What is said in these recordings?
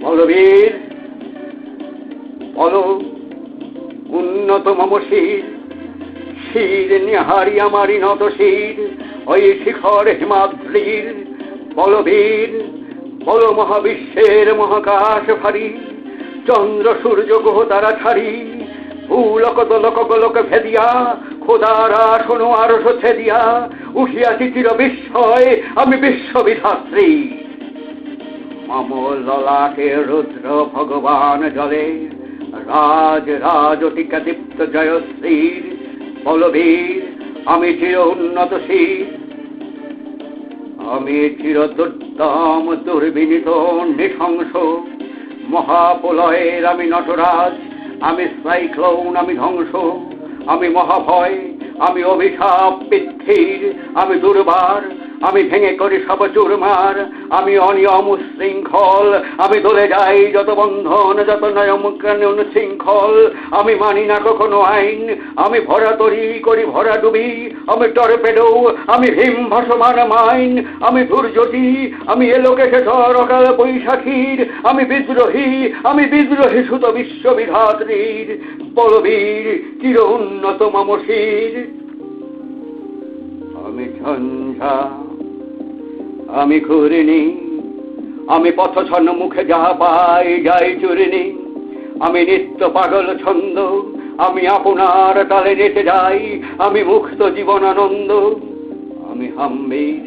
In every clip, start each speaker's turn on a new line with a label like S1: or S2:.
S1: বলবীর বলো, উন্নত মম শির, শির নিহারি আমারি নত শির ওই শিখর হিমাদ্রির। বলবীর বলো, মহাবিশ্বের মহাকাশ ভারী, চন্দ্র সূর্য গ্রহ তারা ছাড়ি, ভূলোক দোলক গোলক ভেদিয়া, খোদারা শোনো আরশ ছেদিয়া, উঠিয়াছি চির বিস্ময় আমি বিশ্ববিধাত্রী। মম ললাটে রুদ্র ভগবান জলে, রাজ রাজটিকা দীপ্ত জয়শ্রীর। বলবীর আমি চির উন্নত শির, আমি চির দুর্দম দুর্বিনীত নৃশংস, মহাপ্রলয়ের আমি নটরাজ, আমি সাইক্লোন, আমি ধ্বংস, আমি মহাভয়, আমি অভিশাপ পৃথ্বীর, আমি দুর্বার, আমি ভেঙে করি সব চুরমার, আমি অনিয়ম শৃঙ্খল, আমি দলে যাই যত বন্ধন, যত নয়ম শৃঙ্খল, আমি মানি না কখনো আইন, আমি ভরা তরি করি ভরা ডুবি, আমি টর্পেডো, আমি ভীম ভাসমান মাইন, আমি দুর্যোগী, আমি এলোকেশে ঝড় অকাল বৈশাখীর, আমি বিদ্রোহী সুত বিশ্ববিধাত্রীর। বলবীর চির উন্নত মম শির, আমি ঝঞ্ঝা, আমি ঘুরিনি, আমি পথছন্ন মুখে যাহা পাই যাই চুরিনি, আমি নিত্য পাগল ছন্দ, আমি আপনার তালে নেচে যাই, আমি মুক্ত জীবনানন্দ। আমি হাম্বির,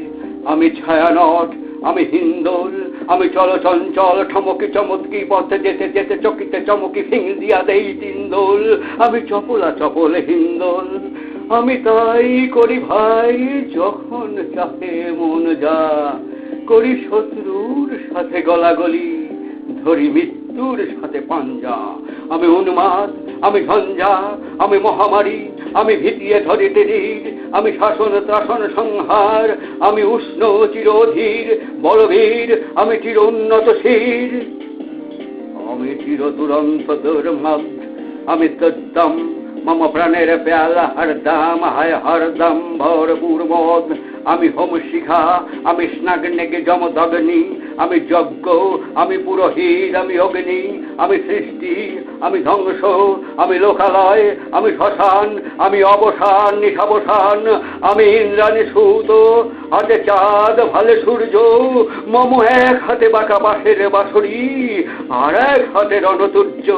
S1: আমি ছায়ানট, আমি হিন্দোল, আমি চলচঞ্চল ঠমকি চমৎকি, পথে যেতে যেতে চকিতে চমকি ফিং দিয়া দেই তিন্দোল, আমি চপলা চপল হিন্দোল। আমি তাই করি ভাই যখন চাহে মন যা, করি শত্রুর সাথে গলাগলি, ধরি মৃত্যুর সাথে পাঞ্জা। আমি উন্মাদ, আমি ঝঞ্ঝা, আমি মহামারী, আমি ভিতিয়ে ধরি তীর, আমি শাসন ত্রাসন সংহার, আমি উষ্ণ চিরধীর। বলবীর আমি চির উন্নত শির, আমি চির দুরন্ত দুর্মদ, আমি তদ্দম মম প্রাণের পেয়ালা হরদম হায় হরদম ভরপুর মদ। আমি হোম শিখা, আমি স্নাগ্নেগে যমদগ্নি, আমি যজ্ঞ, আমি পুরোহিত, আমি অগ্নি, আমি সৃষ্টি, আমি ধ্বংস, আমি লোকালয়, আমি শ্মশান, আমি অবসান নিশাবসান, আমি ইন্দ্রাণী সুত, হাতে চাঁদ ভালে সূর্য, মম এক হাতে বাঁকা বাঁশের বাঁশরি, আর এক হাতে রণতুর্য।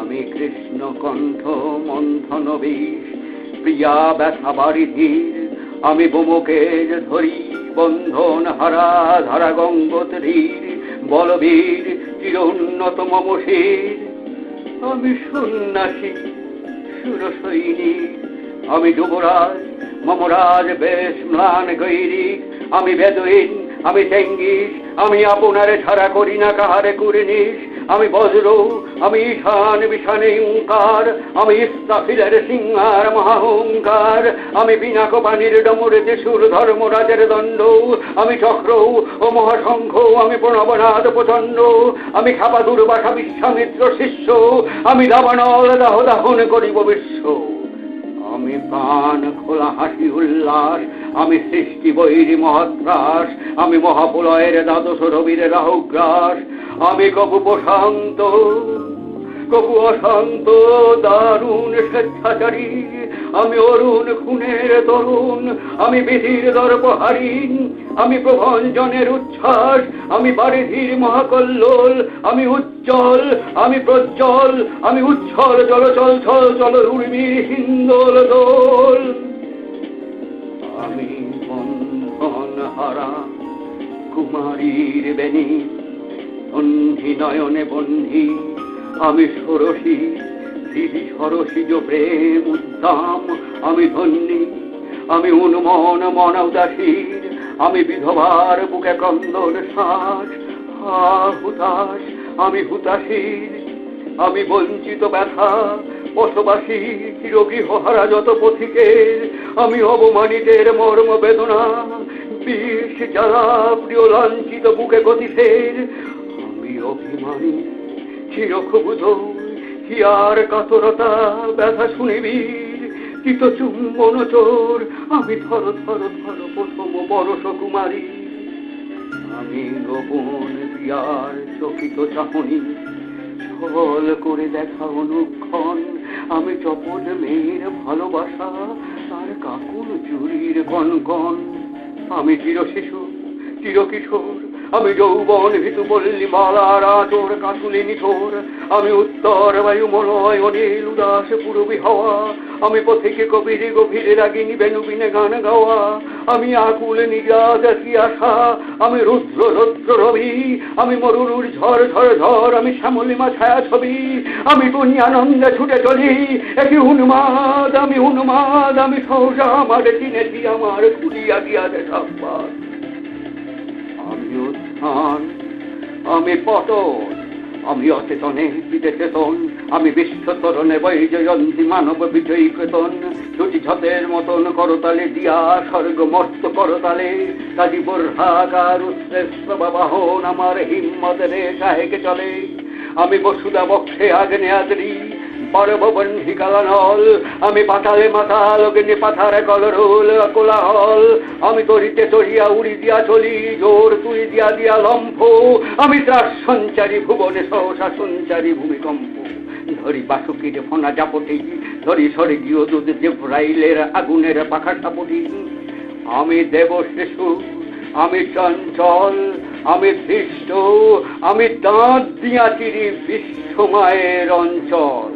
S1: আমি কৃষ্ণ কণ্ঠ মন্থন বিষ, প্রিয়া ব্যথা বাড়ি ধীর, আমি বোমকের ধরি বন্ধন হারা ধারা গঙ্গোত্রীর। বলবীর চির উন্নত মম শির, আমি সন্ন্যাসী সুর সৈনিক, আমি যুবরাজ মমরাজ বেশ ম্লান গৈরিক, আমি বেদুইন, আমি চেঙ্গিস, আমি আপনারে ছাড়া করি না কাহারে কুরিনিস। আমি বজ্র, আমি ঈশান বিষানে ওঙ্কার, আমি ইস্তাফিলের সিংহার মহাহংকার, আমি পিনাক পানির ডমরে যিশুর ধর্মরাজের দণ্ড, আমি চক্র ও মহাশঙ্খ, আমি প্রণবনাথ প্রচণ্ড, আমি খাপা দুর্বাসা বিশ্বামিত্র শিষ্য, আমি দাবানল দাহ দাহন করিব বিশ্ব। আমি প্রাণ খোলা হাসি উল্লাস, আমি সৃষ্টি বৈরী মহাত্রাস, আমি মহাপ্রলয়ের দ্বাদশ রবির রাহুগ্রাস, আমি কপু প্রশান্ত কপু অশান্ত দারুণ স্বেচ্ছাচারী, আমি অরুণ খুনের তরুণ, আমি বিধির দর্পহারীন, আমি প্রভঞ্জনের উচ্ছ্বাস, আমি বারিধির মহাকল্লোল, আমি উজ্জ্বল, আমি প্রজ্জ্বল, আমি উচ্ছল জলচল ছল চল উর্মির হিন্দোল দোল। আমি বন্ধন হারা কুমারীর বেনি, বন্ধি নয়নে বন্ধি, আমি ষোড়শী দিদি সরসিজ প্রেম উদ্দাম, আমি ধন্যী, আমি উন্মন মনা উদাসীর, আমি বিধবার বুকে ক্রন্দন শ্বাস, হা হুতাশ, আমি হুতাশীর, আমি বঞ্চিত ব্যথা বসবাসী চিরগৃহহারা যত পথিকের, আমি অবমানিতের মর্ম বেদনা, বিষ জ্বালা প্রিয় লাঞ্ছিত বুকে গতিফের, আমি অভিমানী চিরক্ষুব্ধ হিয়ার কাতরতা ব্যথা শুনিবীর, চিত চুম্বন চোর, আমি থর থর থর প্রথম বরস কুমারী। আমি গোপন পিয়ার চকিত চাহনি ছল করে দেখা অনুক্ষণ, আমি চপল মেয়ের ভালোবাসা তার কাকুর চুরির কনকন। আমি চির শিশু চির কিশোর, আমি যৌবন ভিতু বললি বালার আচর কাতুলি নিথর, আমি উত্তর বায়ু মলয় অনিল উদাস পূরবী হওয়া, আমি পথিকে কবির গভীরে রাগিনী বেনুবিনে গান গাওয়া, আমি আকুল নিরাশ কি আশা, আমি রুদ্র রৌদ্র রবি, আমি মরুর ঝড় ঝড় ঝড়, আমি শ্যামলিমা ছায়া ছবি, আমি তুমি আনন্দে ছুটে চলি, একই উন্মাদ আমি উন্মাদ, আমি সহসা আমার চিনেছি আমার খুলিয়া গিয়াছে সব্বাদ। আমি উত্থান আমি পতন, আমি অচেতনে চিতে চেতন, আমি বিশ্বতরণে বৈজয়ন্তী মানব বিজয়ী কেতন, ছুটি ছতের মতন করতালে দিয়া স্বর্গ মর্ত করতালে, কাজী বর্হাকার শ্রেষ্ঠ বাহন আমার হিম্মতের কাহেকে চলে। আমি বসুদা বক্ষে আগ্নে আদ্রি পরবন্ধি কালানল, আমি পাতালে মাতাল অগ্নি পাথারে কলরোল কোলাহল, আমি তরিতে চড়িয়া উড়ি দিয়া চলি জোর তুলি দিয়া দিয়া লম্ফ, আমি ত্রাস সঞ্চারী ভুবনে সহসা সঞ্চারী ভূমিকম্প, ধরি বাসুকির ফোনা জাপটি, ধরি স্বর্গীয় দুধ জেব্রাইলের আগুনের পাখা টাপটি। আমি দেব শিশু আমি চঞ্চল আমি ধৃষ্ট, আমি দাঁত দিয়া চিরি বিশ্বমায়ের অঞ্চল,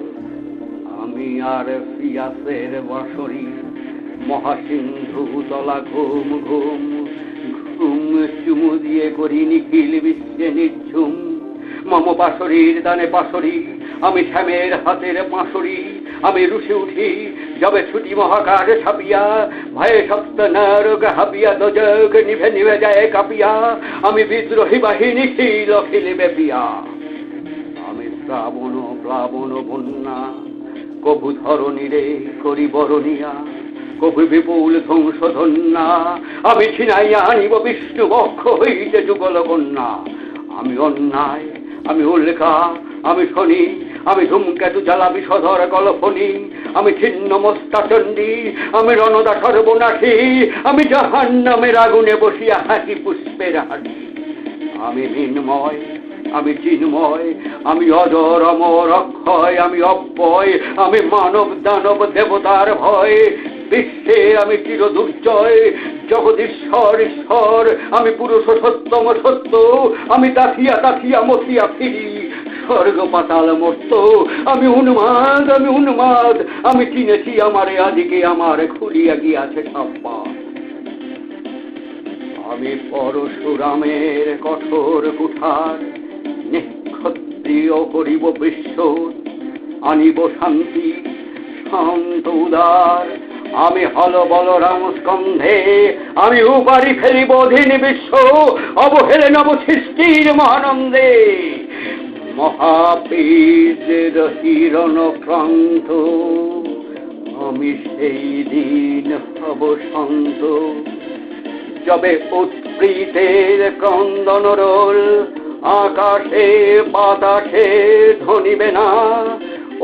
S1: আমি আর ফিয়াসের বাঁশরি মহাসিন্ধু তলা ঘুম ঘুম, ঘুম চুমু দিয়ে করি নিখিল বিশ্বে নিঝুম। মম পাশরির দানে পাশরি আমি শ্যামের হাতের পাঁশরি, আমি রুষে উঠি যবে ছুটি মহাকাশ ছাপিয়া, ভয়ে সপ্ত নরক হাপিয়া দোজক নিভে নিভে যায় কাঁপিয়া, আমি বিদ্রোহী বাহিনী খিল খিলিবে পিয়া। আমি শ্রাবণ প্লাবন বন্যা কভু ধরণীরে করি বরণিয়া, কভু বিপুল ধ্বংসধন্যা, আমি ছিনাইয়া আনিব বিষ্ণু বক্ষ হইতে যুগল কন্যা। আমি অন্যায় আমি উল্কা আমি শনি, আমি ধূমকেতু জ্বালা বিষধর কলফনি, আমি ছিন্ন মস্তা চণ্ডী, আমি রণদা সর্বনাশী, আমি জাহান্নামের আগুনে বসিয়া হাসি পুষ্পের হাসি। আমি মৃন্ময় আমি চিন্ময়, আমি অজর অমর অক্ষয়, আমি অব্যয়, আমি মানব দানব দেবতার ভয়, বিশ্বে আমি চির দুর্জয়, জগদীশ্বর ঈশ্বর, আমি পুরুষ সত্যম সত্য, আমি তাথিয়া তাথিয়া মথিয়া ফিরি স্বর্গ পাতাল মর্ত। আমি উন্মাদ আমি চিনেছি আমারে আদিকে আমার খুলিয়া গিয়াছে সাব্বা। আমি পরশুরামের কঠোর কুঠার নিক্ষত্রিয় করিব বিশ্ব, আনিব শান্তি শান্ত উদার, আমি হল বলরাম স্কন্ধে, আমি উপারি ফেলিব অধীন বিশ্ব, অবহেলে নব সৃষ্টির মহানন্দে। মহাবীর হিরণ ক্রান্ত আমি সেই দিন হব শান্ত, যবে উৎপ্রীতের ক্রন্দন রোল আকাশে বাতাসে ধ্বনিবে না,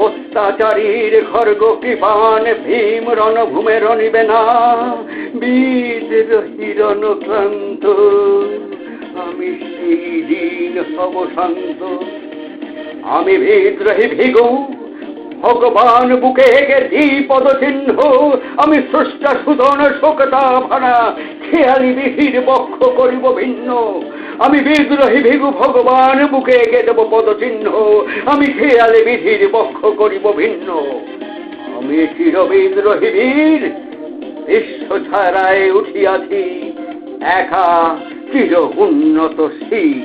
S1: অত্যাচারীর খর্গ কৃপান ভীম রণভূমে রণিবে না। বীর হিরণ ক্রান্ত আমি সেই দিন হব শান্ত, আমি বিদ্রোহী ভিগু ভগবান বুকে একে দ্বিপদ চিহ্ন, আমি স্রষ্টা সুদন শোকতা ভাড়া খেয়ালি বিধির বক্ষ করিব ভিন্ন, আমি বিদ্রোহী ভিগু ভগবান বুকে একে দেব পদ চিহ্ন, আমি খেয়ালি বিধির বক্ষ করিব ভিন্ন। আমি চির বিদ্রোহী বীর বিশ্ব ছাড়ায় উঠিয়াছি একা চির উন্নত শীল।